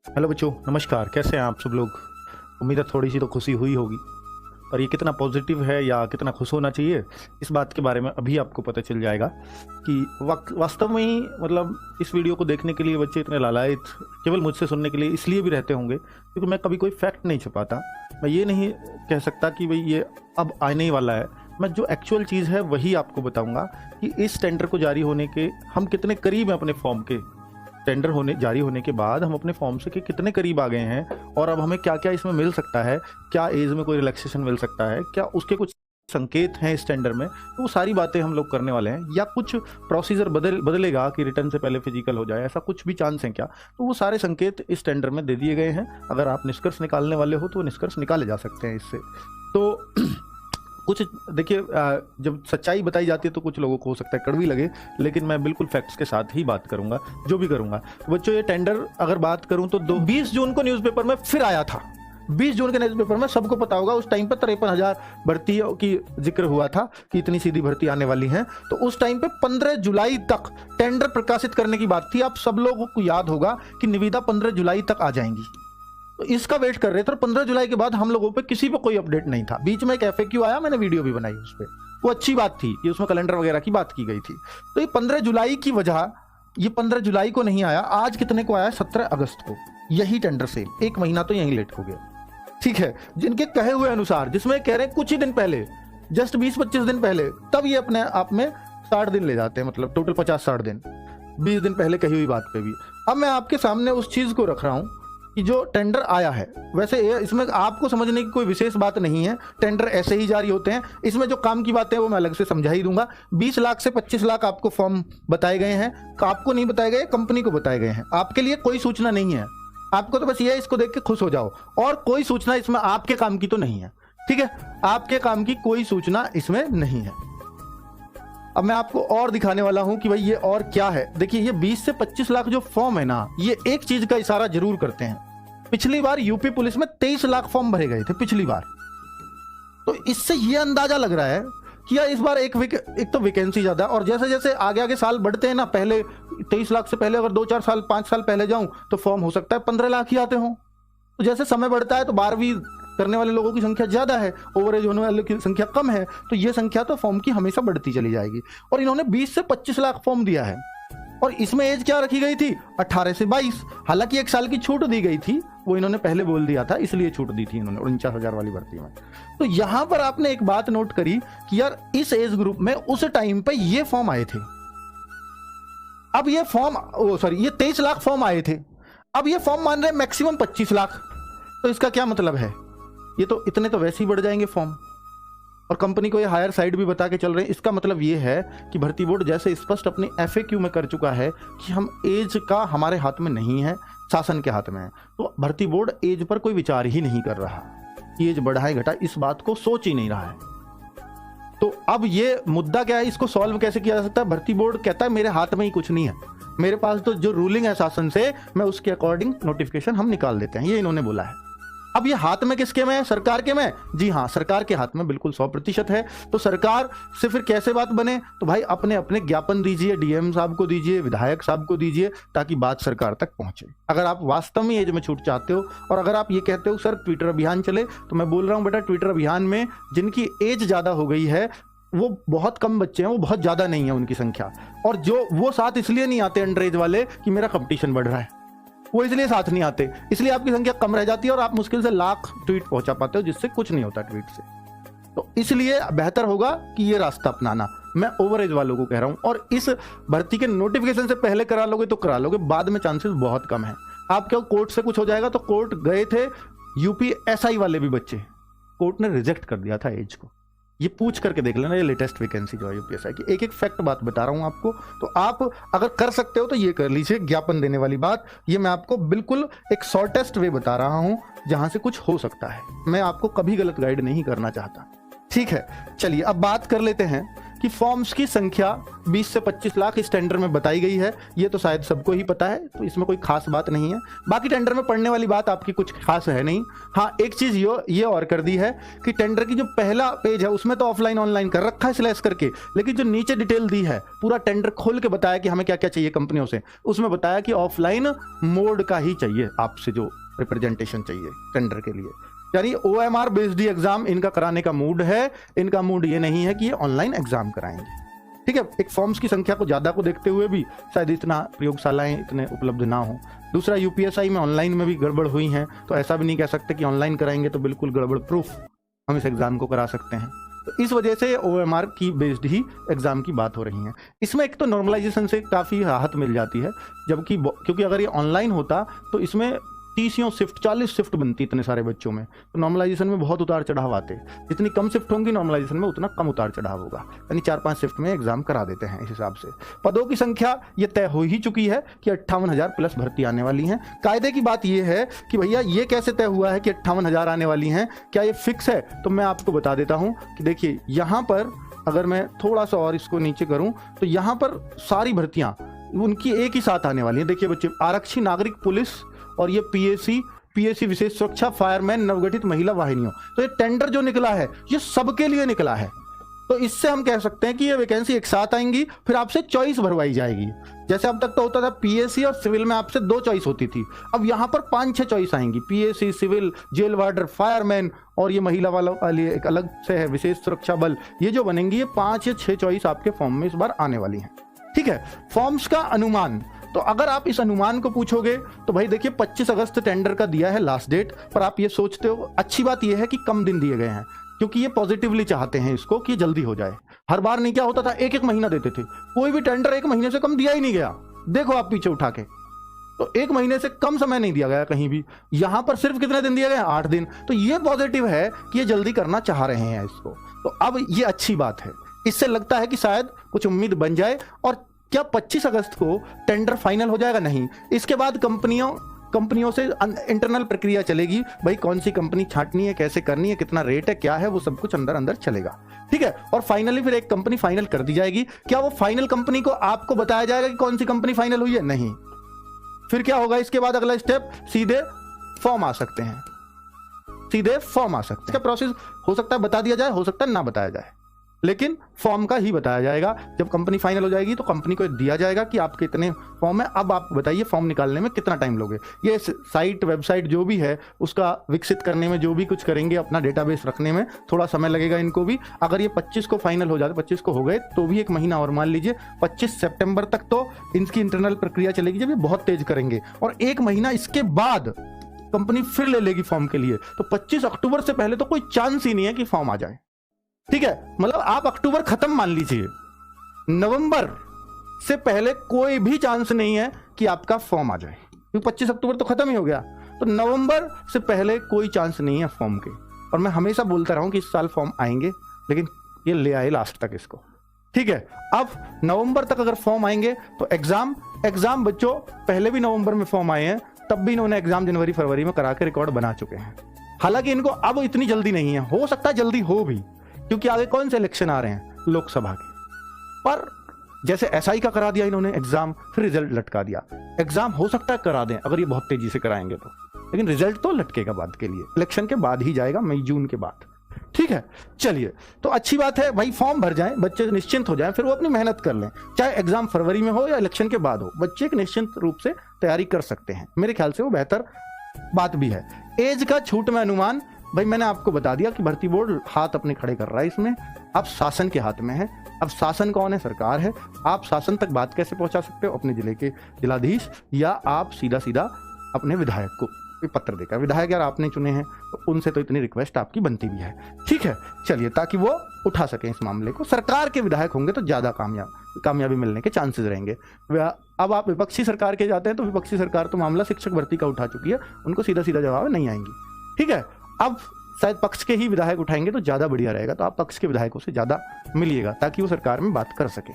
Hello बच्चों, नमस्कार। कैसे हैं आप सब लोग? उम्मीद है थोड़ी सी तो खुशी हुई होगी, पर ये कितना पॉजिटिव है या कितना खुश होना चाहिए, इस बात के बारे में अभी आपको पता चल जाएगा कि वास्तव में ही मतलब इस वीडियो को देखने के लिए बच्चे इतने लालायित केवल मुझसे सुनने के लिए इसलिए भी रहते होंगे क्योंकि मैं कभी कोई फैक्ट नहीं छुपाता। मैं ये नहीं कह सकता कि भाई ये अब आने ही वाला है। मैं जो एक्चुअल चीज़ है वही आपको बताऊंगा कि इस टेंडर को जारी होने के हम कितने करीब हैं। अपने फॉर्म के टेंडर जारी होने के बाद हम अपने फॉर्म से के कितने करीब आ गए हैं और अब हमें क्या क्या इसमें मिल सकता है, क्या एज में कोई रिलैक्सेशन मिल सकता है, क्या उसके कुछ संकेत हैं इस टेंडर में। तो वो सारी बातें हम लोग करने वाले हैं। या कुछ प्रोसीजर बदलेगा कि रिटर्न से पहले फिजिकल हो जाए, ऐसा कुछ भी चांस है क्या? तो वो सारे संकेत इस टेंडर में दे दिए गए हैं। अगर आप निष्कर्ष निकालने वाले हो तो वो निष्कर्ष निकाले जा सकते हैं इससे। तो कुछ देखिए, जब सच्चाई बताई जाती है तो कुछ लोगों को हो सकता है कड़वी लगे, लेकिन मैं बिल्कुल फैक्ट्स के साथ ही बात करूंगा जो भी करूंगा। तो बच्चों, ये टेंडर अगर बात करूं तो 20 जून को न्यूज़पेपर में फिर आया था। 20 जून के न्यूज़पेपर में सबको पता होगा उस टाइम पर 53,000 भर्तियों की जिक्र हुआ था कि इतनी सीधी भर्ती आने वाली है। तो उस टाइम पे 15 जुलाई तक टेंडर प्रकाशित करने की बात थी। आप सब लोगों को याद होगा कि निविदा 15 जुलाई तक आ जाएंगी, तो इसका वेट कर रहे थे। और 15 जुलाई के बाद हम लोगों पे किसी पे कोई अपडेट नहीं था। बीच में एक FAQ आया, मैंने वीडियो भी बनाई उस पर। वो अच्छी बात थी कि उसमें कैलेंडर वगैरह की बात की गई थी। तो ये 15 जुलाई की वजह, ये 15 जुलाई को नहीं आया। आज कितने को आया? 17 अगस्त को। यही टेंडर सेल 1 महीना तो यही लेट हो गया। ठीक है, जिनके कहे हुए अनुसार, जिसमें कह रहे हैं कुछ ही दिन पहले, जस्ट 20-25 दिन पहले, तब ये अपने आप में 60 दिन ले जाते हैं, मतलब टोटल 50-60 दिन, 20 दिन पहले कही हुई बात पे भी। अब मैं आपके सामने उस चीज को रख रहा हूं कि जो टेंडर आया है, वैसे इसमें आपको समझने की कोई विशेष बात नहीं है। टेंडर ऐसे ही जारी होते हैं। इसमें जो काम की बातें हैं वो मैं अलग से समझा ही दूंगा। 20 लाख से 25 लाख आपको फॉर्म बताए गए हैं। आपको नहीं बताए गए, कंपनी को बताए गए हैं। आपके लिए कोई सूचना नहीं है। आपको तो बस ये इसको देख के खुश हो जाओ, और कोई सूचना इसमें आपके काम की तो नहीं है। ठीक है, आपके काम की कोई सूचना इसमें नहीं है। अब मैं आपको और दिखाने वाला हूं कि भाई ये और क्या है। देखिए, ये 20 से 25 लाख जो फॉर्म है ना, ये एक चीज का इशारा जरूर करते हैं। पिछली बार यूपी पुलिस में 23 लाख फॉर्म भरे गए थे पिछली बार। तो इससे ये अंदाजा लग रहा है कि यार इस बार एक तो वैकेंसी ज्यादा, और जैसे जैसे आगे आगे साल बढ़ते हैं ना, पहले 23 लाख से पहले अगर 2-4 साल 5 साल पहले जाऊं तो फॉर्म हो सकता है 15 लाख ही आते हों। तो जैसे समय बढ़ता है तो 12वीं करने वाले लोगों की संख्या ज्यादा है, ओवरेज होने वालों की संख्या कम है, तो ये संख्या तो फॉर्म की हमेशा बढ़ती चली जाएगी। और इन्होंने 20 से 25 लाख फॉर्म दिया है, और इसमें एज क्या रखी गई थी? 18 से 22। हालांकि 1 साल की छूट दी गई थी, वो इन्होंने पहले बोल दिया था, इसलिए छूट दी थी इन्होंने 49,000 वाली भर्ती में। तो यहां पर आपने एक बात नोट करी कि यार इस एज ग्रुप में उस टाइम पे ये फॉर्म आए थे। अब ये फॉर्म, ये 23 लाख फॉर्म आए थे। अब ये फॉर्म मान रहे मैक्सिमम 25 लाख। तो इसका क्या मतलब है? ये तो इतने तो वैसे ही बढ़ जाएंगे फॉर्म, और कंपनी को ये हायर साइड भी बता के चल रहे हैं। इसका मतलब ये है कि भर्ती बोर्ड जैसे स्पष्ट अपने FAQ में कर चुका है कि हम एज का हमारे हाथ में नहीं है, शासन के हाथ में है। तो भर्ती बोर्ड एज पर कोई विचार ही नहीं कर रहा, एज बढ़ाए घटा इस बात को सोच ही नहीं रहा है। तो अब ये मुद्दा क्या है, इसको सॉल्व कैसे किया जा सकता है? भर्ती बोर्ड कहता है मेरे हाथ में ही कुछ नहीं है, मेरे पास तो जो रूलिंग है शासन से, मैं उसके अकॉर्डिंग नोटिफिकेशन हम निकाल देते हैं। ये इन्होंने बोला है। अब ये हाथ में किसके में है? सरकार के में। जी हाँ, सरकार के हाथ में बिल्कुल 100% है। तो सरकार से फिर कैसे बात बने? तो भाई अपने अपने ज्ञापन दीजिए, DM साहब को दीजिए, विधायक साहब को दीजिए, ताकि बात सरकार तक पहुंचे। अगर आप वास्तव में एज में छूट चाहते हो, और अगर आप ये कहते हो सर ट्विटर अभियान चले, तो मैं बोल रहा हूँ बेटा, ट्विटर अभियान में जिनकी एज ज्यादा हो गई है वो बहुत कम बच्चे हैं, वो बहुत ज्यादा नहीं है उनकी संख्या। और जो वो साथ इसलिए नहीं आते अंडर एज वाले कि मेरा कंपटीशन बढ़ रहा है, वो इसलिए साथ नहीं आते, इसलिए आपकी संख्या कम रह जाती है और आप मुश्किल से लाख ट्वीट पहुंचा पाते हो, जिससे कुछ नहीं होता ट्वीट से। तो इसलिए बेहतर होगा कि ये रास्ता अपनाना। मैं ओवरेज वालों को कह रहा हूं, और इस भर्ती के नोटिफिकेशन से पहले करा लोगे तो करा लोगे, बाद में चांसेस बहुत कम है। आप क्या कोर्ट से कुछ हो जाएगा? तो कोर्ट गए थे UPSI वाले भी बच्चे, कोर्ट ने रिजेक्ट कर दिया था एज को। ये पूछ करके देख लेना, ये लेटेस्ट वैकेंसी जो है UPSI की, एक एक फैक्ट बात बता रहा हूं आपको। तो आप अगर कर सकते हो तो ये कर लीजिए, ज्ञापन देने वाली बात। ये मैं आपको बिल्कुल एक शॉर्टेस्ट वे बता रहा हूं जहां से कुछ हो सकता है। मैं आपको कभी गलत गाइड नहीं करना चाहता। ठीक है, चलिए अब बात कर लेते हैं कि फॉर्म्स की संख्या 20 से 25 लाख इस टेंडर में बताई गई है। ये तो शायद सबको ही पता है, तो इसमें कोई खास बात नहीं है। बाकी टेंडर में पढ़ने वाली बात आपकी कुछ खास है नहीं। हाँ, एक चीज ये और कर दी है कि टेंडर की जो पहला पेज है उसमें तो ऑफलाइन ऑनलाइन कर रखा है स्लैश करके, लेकिन जो नीचे डिटेल दी है, पूरा टेंडर खोल के बताया कि हमें क्या क्या चाहिए कंपनियों से, उसमें बताया कि ऑफलाइन मोड का ही चाहिए आपसे, जो रिप्रेजेंटेशन चाहिए टेंडर के लिए। यानी OMR बेस्ड एग्जाम इनका कराने का मूड है। इनका मूड ये नहीं है कि ये ऑनलाइन एग्जाम कराएंगे। ठीक है, एक फॉर्म्स की संख्या को ज्यादा को देखते हुए भी शायद इतना प्रयोगशालाएं इतने उपलब्ध ना हो। दूसरा, UPSI में ऑनलाइन में भी गड़बड़ हुई है, तो ऐसा भी नहीं कह सकते कि ऑनलाइन कराएंगे तो बिल्कुल गड़बड़ प्रूफ हम इस एग्जाम को करा सकते हैं। तो इस वजह से OMR की बेस्ड ही एग्जाम की बात हो रही है। इसमें एक तो नॉर्मलाइजेशन से काफी राहत मिल जाती है, जबकि क्योंकि अगर ये ऑनलाइन होता तो इसमें 30 शिफ्ट 40 शिफ्ट बनती इतने सारे बच्चों में, तो नॉर्मलाइजेशन में बहुत उतार चढ़ाव आते। जितनी कम शिफ्ट होंगी नॉर्मलाइजेशन में उतना कम उतार चढ़ाव होगा, यानी 4-5 शिफ्ट में एग्जाम करा देते हैं। इस हिसाब से पदों की संख्या ये तय हो ही चुकी है कि 58,000 प्लस भर्ती आने वाली हैं। कायदे की बात ये है कि भैया ये कैसे तय हुआ है कि 58,000 आने वाली हैं, क्या ये फिक्स है? तो मैं आपको बता देता हूँ कि देखिए यहाँ पर अगर मैं थोड़ा सा और इसको नीचे करूँ तो यहाँ पर सारी भर्तियाँ उनकी एक ही साथ आने वाली हैं। देखिए बच्चे, आरक्षी, नागरिक, पुलिस और ये पीएसी विशेष सुरक्षा, फायरमैन, नवगठित महिला वाहिनियों, तो ये टेंडर जो निकला है ये सबके लिए निकला है। तो इससे हम कह सकते हैं कि ये वैकेंसी एक साथ आएंगी, फिर आपसे चॉइस भरवाई जाएगी। जैसे अब तक तो होता था पीएसी और सिविल में आपसे 2 चॉइस होती थी, अब यहाँ पर 5-6 चॉइस आएंगी। PAC, civil, jail warder, fireman और ये महिला वाली एक अलग से है विशेष सुरक्षा बल, ये जो बनेंगी ये 5 या 6 चॉइस आपके फॉर्म में इस बार आने वाली है। ठीक है, फॉर्म्स का अनुमान, तो अगर आप इस अनुमान को पूछोगे तो भाई देखिए 25 अगस्त टेंडर का दिया है लास्ट डेट, पर आप ये सोचते हो, अच्छी बात ये है कि कम दिन दिए गए हैं, क्योंकि ये पॉजिटिवली चाहते हैं इसको कि जल्दी हो जाए। हर बार नहीं क्या होता था, 1-1 महीना देते थे, कोई भी टेंडर 1 महीने से कम दिया ही नहीं गया। देखो आप पीछे उठा के, तो 1 महीने से कम समय नहीं दिया गया कहीं भी। यहां पर सिर्फ कितने दिन दिए गए? 8 दिन। तो ये पॉजिटिव है कि ये जल्दी करना चाह रहे हैं इसको, तो अब ये अच्छी बात है। इससे लगता है कि शायद कुछ उम्मीद बन जाए। और क्या 25 अगस्त को टेंडर फाइनल हो जाएगा? नहीं, इसके बाद कंपनियों से इंटरनल प्रक्रिया चलेगी, भाई कौन सी कंपनी छांटनी है, कैसे करनी है, कितना रेट है, क्या है, वो सब कुछ अंदर चलेगा। ठीक है, और फाइनली फिर एक कंपनी फाइनल कर दी जाएगी। क्या वो फाइनल कंपनी को आपको बताया जाएगा कि कौन सी कंपनी फाइनल हुई है? नहीं। फिर क्या होगा इसके बाद? अगला स्टेप, सीधे फॉर्म आ सकते हैं, सीधे फॉर्म आ सकते हैं। इसका प्रोसेस हो सकता है बता दिया जाए, हो सकता है ना बताया जाए, लेकिन फॉर्म का ही बताया जाएगा। जब कंपनी फाइनल हो जाएगी तो कंपनी को दिया जाएगा कि आपके इतने फॉर्म है, अब आप बताइए फॉर्म निकालने में कितना टाइम लोगे। ये साइट, वेबसाइट जो भी है उसका विकसित करने में, जो भी कुछ करेंगे, अपना डेटाबेस रखने में थोड़ा समय लगेगा इनको भी। अगर ये 25 को फाइनल हो जाते, 25 को हो गए तो भी 1 महीना और मान लीजिए, 25 सितंबर तक तो इनकी इंटरनल प्रक्रिया चलेगी, जब ये बहुत तेज करेंगे। और 1 महीना इसके बाद कंपनी फिर ले लेगी फॉर्म के लिए। तो 25 अक्टूबर से पहले तो कोई चांस ही नहीं है कि फॉर्म आ जाए। ठीक है, मतलब आप अक्टूबर खत्म मान लीजिए, नवंबर से पहले कोई भी चांस नहीं है कि आपका फॉर्म आ जाए, क्योंकि 25 अक्टूबर तो खत्म ही हो गया। तो नवंबर से पहले कोई चांस नहीं है फॉर्म के। और मैं हमेशा बोलता रहा हूं कि इस साल फॉर्म आएंगे, लेकिन ये ले आए लास्ट तक इसको। ठीक है, अब नवंबर तक अगर फॉर्म आएंगे तो एग्जाम बच्चों पहले भी नवंबर में फॉर्म आए हैं, तब भी इन्होंने एग्जाम जनवरी फरवरी में करा के रिकॉर्ड बना चुके हैं। हालांकि इनको अब इतनी जल्दी नहीं है, हो सकता है जल्दी हो भी, क्योंकि आगे कौन से इलेक्शन आ रहे हैं? लोकसभा के। पर जैसे SI का करा दिया इन्होंने एग्जाम, फिर रिजल्ट लटका दिया। एग्जाम हो सकता है करा दें अगर ये बहुत तेजी से कराएंगे तो, लेकिन रिजल्ट तो लटकेगा बाद के लिए, इलेक्शन के बाद ही जाएगा, मई जून के बाद। ठीक है, चलिए, तो अच्छी बात है भाई, फॉर्म भर जाएं, बच्चे निश्चिंत हो जाएं, फिर वो अपनी मेहनत कर लें। चाहे एग्जाम फरवरी में हो या इलेक्शन के बाद हो, बच्चे एक निश्चिंत रूप से तैयारी कर सकते हैं। मेरे ख्याल से वो बेहतर बात भी है। एज का छूट में अनुमान, भाई मैंने आपको बता दिया कि भर्ती बोर्ड हाथ अपने खड़े कर रहा है इसमें। अब शासन के हाथ में है। अब शासन कौन है? सरकार है। आप शासन तक बात कैसे पहुंचा सकते हो? अपने जिले के जिलाधीश, या आप सीधा अपने विधायक को पत्र देकर। विधायक यार आपने चुने हैं तो उनसे तो इतनी रिक्वेस्ट आपकी बनती भी है। ठीक है, चलिए, ताकि वो उठा सकें इस मामले को। सरकार के विधायक होंगे तो ज्यादा कामयाबी मिलने के चांसेस रहेंगे। अब आप विपक्षी सरकार के जाते हैं तो विपक्षी सरकार तो मामला शिक्षक भर्ती का उठा चुकी है, उनको सीधा जवाब नहीं आएंगी। ठीक है, अब शायद पक्ष के ही विधायक उठाएंगे तो ज्यादा बढ़िया रहेगा, तो आप पक्ष के विधायकों से ज्यादा मिलिएगा ताकि वो सरकार में बात कर सके।